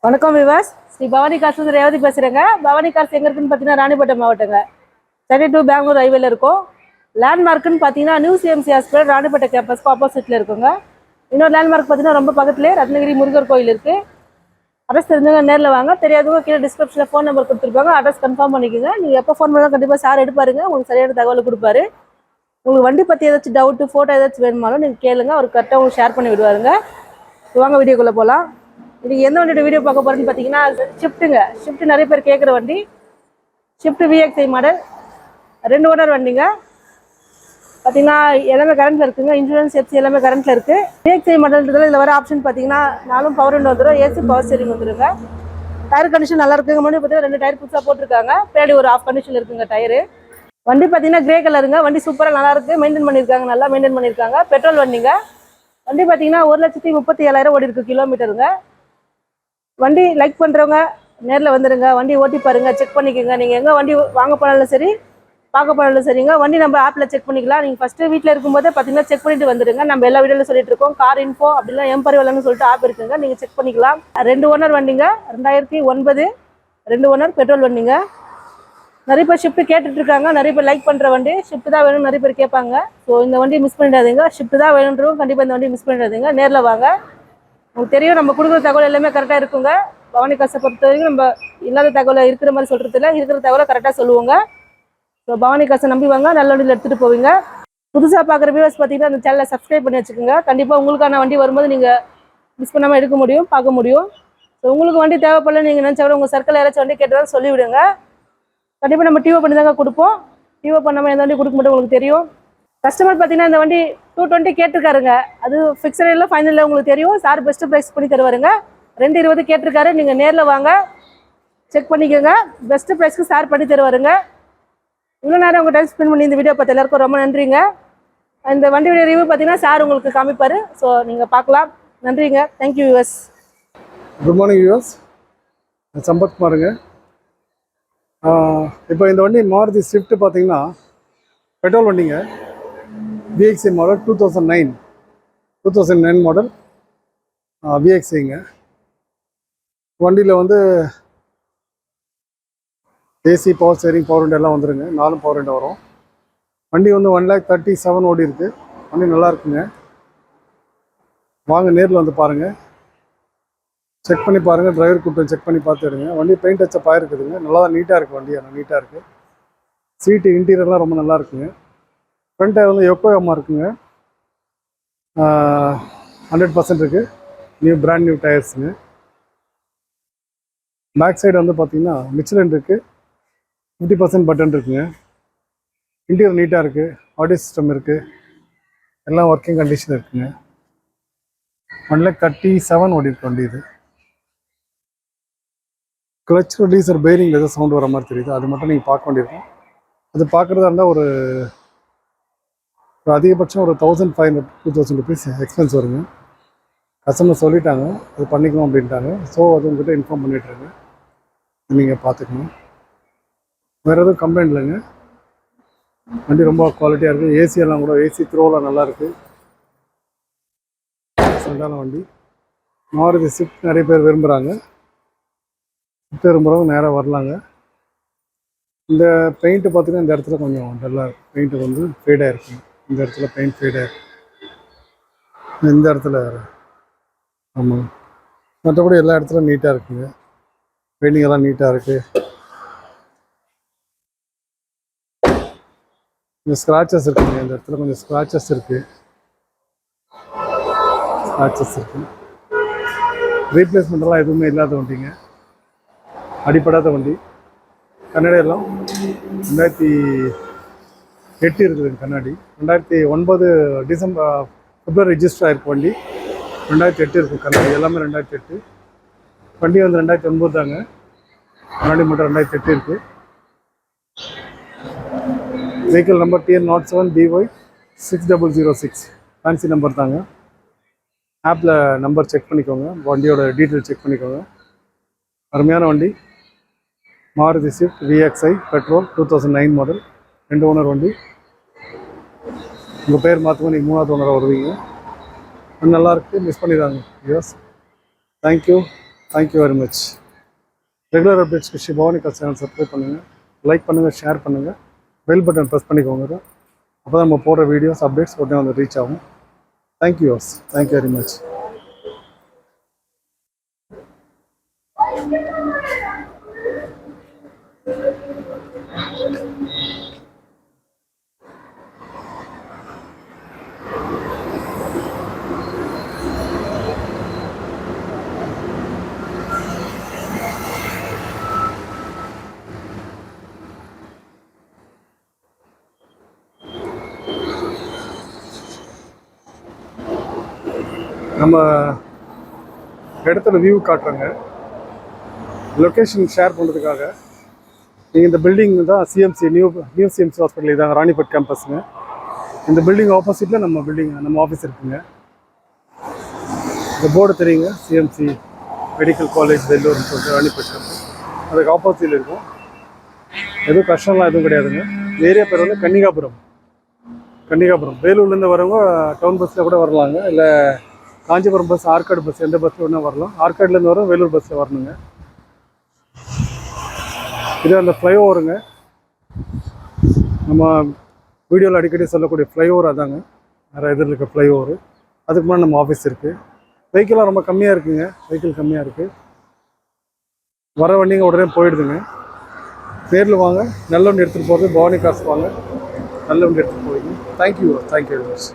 வணக்கம் விவாஸ். ஸ்ரீ பவானி கார்ஸ் வந்து ரேவதி பேசுகிறேங்க. பவானி கார்ஸ் எங்கே இருக்குன்னு பார்த்தீங்கன்னா ராணிப்பேட்டை மாவட்டங்க. சென்னை டு பெங்களூர் ஹைவேல இருக்கும். லேண்ட்மார்க்குன்னு பார்த்தீங்கன்னா நியூ சிஎம்சி ஹாஸ்பிட்டல் ராணிப்பேட்டை கேம்பஸ்க்கு ஆப்போசிட்டில் இருக்குங்க. இன்னொரு லேண்ட்மார்க் பார்த்தீங்கன்னா ரொம்ப பக்கத்துலேயே ரத்னகிரி முருகர் கோயில் இருக்குது. அட்ரஸ் தெரிஞ்சவங்க நேரில் வாங்க, தெரியாதவங்க கீழே டிஸ்கிரிப்ஷனில் ஃபோன் நம்பர் கொடுத்துருப்பாங்க. அட்ரஸ் கன்ஃபார்ம் பண்ணிக்கோங்க. நீங்கள் எப்போ ஃபோன் பண்ணாலும் கண்டிப்பாக சார் எடுப்பாருங்க, உங்களுக்கு சரியான தகவல் கொடுப்பாரு. உங்களுக்கு வண்டி பற்றி ஏதாச்சும் டவுட்டு ஃபோட்டோ ஏதாச்சும் வேணுமாலும் நீங்கள் கேளுங்க, அவர் கரெக்டாக உங்களுக்கு ஷேர் பண்ணி விடுவாருங்க. வாங்க வீடியோக்குள்ளே போகலாம். இன்றைக்கி எந்த வண்டியோட வீடியோ பார்க்க போகிறேன்னு பார்த்தீங்கன்னா ஷிஃப்ட்டுங்க. ஷிஃப்ட் நிறைய பேர் கேட்குற வண்டி. ஷிஃப்ட் Vxi மாடல் 2 ஓனர் வண்டிங்க. பார்த்தீங்கன்னா எல்லாமே கரண்ட்டில் இருக்குங்க. இன்சூரன்ஸ் எஃப்சி எல்லாமே கரண்ட்டில் இருக்குது. Vxi மாடல்ன்றதுல இதில் வர ஆப்ஷன் பார்த்தீங்கன்னா 4 பவர் விண்டோ வந்துடும், ஏசி பவர் ஸ்டீரிங் வந்துடுங்க. டயர் கண்டிஷன் நல்லா இருக்குங்க. முன்னாடி பார்த்தீங்கன்னா 2 டயர் புதுசாக போட்டிருக்காங்க, பின்னாடி ஒரு ஆஃப் கண்டிஷன் இருக்குங்க டயரு. வண்டி பார்த்தீங்கன்னா கிரே கலருங்க. வண்டி சூப்பராக நல்லா இருக்குது, மெயின்டைன் பண்ணியிருக்காங்க, நல்லா மெயின்டைன் பண்ணியிருக்காங்க. பெட்ரோல் வண்டிங்க. வண்டி பார்த்தீங்கன்னா 1,37,000 ஓடி இருக்குது கிலோமீட்டருங்க. வண்டி லைக் பண்ணுறவங்க நேரில் வந்துடுங்க, வண்டி ஓட்டி பாருங்கள், செக் பண்ணிக்கோங்க. நீங்கள் எங்கே வண்டி வாங்க போனாலும் சரி பார்க்க போனாலும் சரிங்க, வண்டி நம்ம ஆப்பில் செக் பண்ணிக்கலாம். நீங்கள் ஃபஸ்ட்டு வீட்டில் இருக்கும்போதே பார்த்தீங்கன்னா செக் பண்ணிட்டு வந்துடுங்க. நம்ம எல்லா வீடியோவில் சொல்லிட்டு இருக்கோம். கார் இன்ஃபோ அப்படிலாம் எம்பரிவலன்னு சொல்லிட்டு ஆப் இருக்குங்க, நீங்கள் செக் பண்ணிக்கலாம். 2 ஓனர் வண்டிங்க, 2009 2 ஓனர் பெட்ரோல் வண்டிங்க. நிறைய பேர் ஷிஃப்ட் கேட்டுட்ருக்காங்க, நிறைய பேர் லைக் பண்ணுற வண்டி. ஷிஃப்ட் தான் வேணும்னு நிறைய பேர் கேட்பாங்க. ஸோ இந்த வண்டி மிஸ் பண்ணிடாதீங்க. ஷிஃப்ட் தான் வேணுன்றவும் கண்டிப்பாக இந்த வண்டி மிஸ் பண்ணிடாதீங்க, நேரில் வாங்க. உங்களுக்கு தெரியும், நம்ம கொடுக்குற தகவல் எல்லாமே கரெக்டாக இருக்குங்க. பவானி காசை பொறுத்த வரைக்கும் நம்ம இல்லாத தகவலை இருக்கிற மாதிரி சொல்கிறது இல்லை, இருக்கிற தகவலை கரெக்டாக சொல்லுவோங்க. ஸோ பவானி காசை நம்பி வாங்க, நல்ல வண்டியில் எடுத்துகிட்டு போவீங்க. புதுசாக பார்க்குற வியூவர்ஸ் பார்த்தீங்கன்னா அந்த சேனலை சப்ஸ்கிரைப் பண்ணி வச்சுக்கோங்க. கண்டிப்பாக உங்களுக்கான வண்டி வரும்போது நீங்கள் மிஸ் பண்ணாமல் எடுக்க முடியும், பார்க்க முடியும். ஸோ உங்களுக்கு வண்டி தேவைப்படல நீங்கள் நினச்சவரை உங்கள் சர்க்கிள் யாராச்சும் வண்டி கேட்டாலும் சொல்லிவிடுங்க. கண்டிப்பாக நம்ம டிஓ பண்ணி தாங்க கொடுப்போம். டிஓ பண்ணாமல் எந்த வண்டி கொடுக்க மாட்டோம், உங்களுக்கு தெரியும். கஸ்டமர் பார்த்தீங்கன்னா இந்த வண்டி 220 கேட்டிருக்காருங்க. அது ஃபிக்ஸட் இல்லை, ஃபைனலில் உங்களுக்கு தெரியும். சார் பெஸ்ட்டு ப்ரைஸ் பண்ணி தருவாருங்க. 220 கேட்டிருக்காரு. நீங்கள் நேரில் வாங்க, செக் பண்ணிக்கோங்க. பெஸ்ட்டு ப்ரைஸ்க்கு சார் பண்ணி தருவாருங்க. இவ்வளோ நேரம் உங்கள் டைம் ஸ்பெண்ட் பண்ணி இந்த வீடியோ பார்த்து எல்லாருக்கும் ரொம்ப நன்றிங்க. இந்த வண்டியோட ரிவ்யூ பார்த்தீங்கன்னா சார் உங்களுக்கு காமிப்பார். ஸோ நீங்கள் பார்க்கலாம். நன்றிங்க. Thank you US. Good morning US, Sampath குமாருங்க. இப்போ இந்த வண்டி மாருதி ஸ்விஃப்ட் பார்த்தீங்கன்னா பெட்ரோல் வண்டிங்க. Vxi மாடல் 2009 மாடல் Vxiங்க. வண்டியில் வந்து AC power steering power window எல்லாம் வந்துடுங்க. 4 பவர் விண்டோ வரும். வண்டி வந்து 1,37,000 ஓடி இருக்குது. வண்டி நல்லா இருக்குங்க. வாங்க நேரில் வந்து பாருங்கள், செக் பண்ணி பாருங்கள். டிரைவர் கூட்டம் செக் பண்ணி பார்த்துடுங்க. வண்டி பெயிண்ட் அச்சப் ஆகிருக்குதுங்க. நல்லா தான் நீட்டாக இருக்குது. வண்டி ஆனால் நீட்டாக இருக்குது. சீட்டு இன்டீரியர்லாம் ரொம்ப நல்லா இருக்குங்க. ஃப்ரண்ட் டயர் வந்து யோக்கோயாமா இருக்குங்க. 100% இருக்குது. பிராண்ட் நியூ டயர்ஸுங்க. பேக் சைடு வந்து பார்த்தீங்கன்னா மிச்சலின் இருக்குது. 50% பட்டன் இருக்குங்க. இன்டீரியர் நீட்டாக இருக்குது. ஆடியோ சிஸ்டம் இருக்குது. எல்லாம் ஒர்க்கிங் கண்டிஷன் இருக்குங்க. 1,37,000 ஓடி இருக்கு வண்டி. இது கிளச் ரிலீசர் பெயரிங்கில் ஏதோ சவுண்ட் வர மாதிரி தெரியுது. அது மட்டும் நீங்கள் பார்க்க வேண்டியிருக்கும். அது பார்க்குறதா இருந்தால் ஒரு அதிகபட்சம் ஒரு 1,500-2,000 ருபீஸ் எக்ஸ்பென்ஸ் வருங்க. கஸ்டமர் சொல்லிட்டாங்க, அது பண்ணிக்கணும் அப்படின்ட்டாங்க. ஸோ அது உங்கள்கிட்ட இன்ஃபார்ம் பண்ணிட்டுருங்க, நீங்கள் பார்த்துக்கணும். வேறு எதுவும் கம்ப்ளைண்ட் இல்லைங்க. வண்டி ரொம்ப குவாலிட்டியாக இருக்குது. ஏசியெல்லாம் கூட ஏசி த்ரோலாம் நல்லாயிருக்கு. எக்ஸலண்ட்டான வண்டி. மாருதி ஸ்விஃப்ட் நிறைய பேர் விரும்புகிறாங்க. ஸ்விஃப்ட் விரும்புகிறவங்க நேராக வரலாங்க. இந்த பெயிண்ட்டு பார்த்திங்கன்னா இந்த இடத்துல கொஞ்சம் டல்லாக இருக்குது. பெயிண்ட்டு வந்து ஃபேடாக இருக்குங்க. இந்த இடத்துல பெயிண்ட் ஃபேடாக இருக்குது. இந்த இடத்துல ஆமாங்க. மற்றபடி எல்லா இடத்துலையும் நீட்டாக இருக்குங்க. பெயிண்டிங் எல்லாம் நீட்டாக இருக்குது. இந்த ஸ்க்ராச்சஸ் இருக்குங்க. இந்த இடத்துல கொஞ்சம் ஸ்க்ராச்சஸ் இருக்குது. ரீப்ளேஸ்மெண்ட்டெல்லாம் எதுவுமே இல்லாத வண்டிங்க. அடிப்படாத வண்டி. கண்ணாடி எல்லாம் 2008 இருக்குதுங்க கண்ணாடி. 2009 பிப்ரவரி ரெஜிஸ்டர் ஆகிருக்கு வண்டி. 2008 இருக்குது கண்ணாடி. எல்லாமே 2008. வண்டி வந்து 2009 தாங்க. கண்ணாடி மட்டும் 2008 இருக்குது. Vehicle number TN07BY6006 fancy number தாங்க. ஆப்பில் நம்பர் செக் பண்ணிக்கோங்க, வண்டியோட டீட்டெயில் செக் பண்ணிக்கோங்க. அருமையான வண்டி. Maruti Swift Vxi petrol 2009 model 2 owner வண்டி. உங்கள் பேர் மாற்றுவோம், நீங்கள் 3வது ஓனராக வருவீங்க. நல்லாயிருக்கு, மிஸ் பண்ணிடுறாங்க. Yes, thank you. Thank you very much. Regular அப்டேட்ஸ்க்கு Sri Bhavani car channel subscribe பண்ணுங்கள், லைக் பண்ணுங்கள், ஷேர் பண்ணுங்கள், பெல் பட்டன் ப்ரெஸ் பண்ணிக்கோங்க. அப்போ தான் நம்ம போடுற வீடியோஸ் அப்டேட்ஸ் உடனே வந்து ரீச் ஆகும். தேங்க்யூ யோஸ், தேங்க்யூ வெரி மச். நம்ம இடத்துல வியூ காட்டுறோங்க, லொக்கேஷன் ஷேர் பண்ணுறதுக்காக. நீங்கள் இந்த பில்டிங் தான் சிஎம்சி நியூ சிஎம்சி ஹாஸ்பிட்டல் இதாங்க, ராணிப்பேட் கேம்பஸுங்க. இந்த பில்டிங் ஆப்போசிட்டில் நம்ம ஆஃபீஸ் இருக்குங்க. இந்த போர்டு தெரியுங்க, சிஎம்சி மெடிக்கல் காலேஜ் வெள்ளூர்னு சொல்லிட்டு ராணிப்பேட் கேம்பஸ். அதுக்கு ஆப்போசிட்டில் இருக்கும். எதுவும் கஷ்டம்லாம் எதுவும் கிடையாதுங்க. ஏரியா பேர் வந்து கன்னிகாபுரம். வேலூர்லேருந்து வரவங்க டவுன் பஸ்ஸில் கூட வரலாங்க, இல்லை காஞ்சிபுரம் பஸ், ஆற்காடு பஸ், எந்த பஸ்ஸில் வேணால் வரலாம். ஆற்காடுலேருந்து வர வேலூர் பஸ்ஸில் வரணுங்க. இது அந்த ஃப்ளைஓவருங்க, நம்ம வீடியோவில் அடிக்கடி சொல்லக்கூடிய ஃப்ளைஓவர் அதாங்க, வேறு எதிரில் இருக்க ஃப்ளைஓவரு. அதுக்கு முன்னாடி நம்ம ஆஃபீஸ் இருக்குது. வெஹிக்கிளாக ரொம்ப கம்மியாக இருக்குங்க, வெஹிக்கிள் கம்மியாக இருக்குது. வர வண்டிங்க உடனே போயிடுதுங்க. நேரில் வாங்க, நல்ல வண்டி எடுத்துகிட்டு போகிறது பவானி கார்ஸ் வாங்க, நல்ல வண்டி எடுத்துகிட்டு போவீங்க. Thank you very much.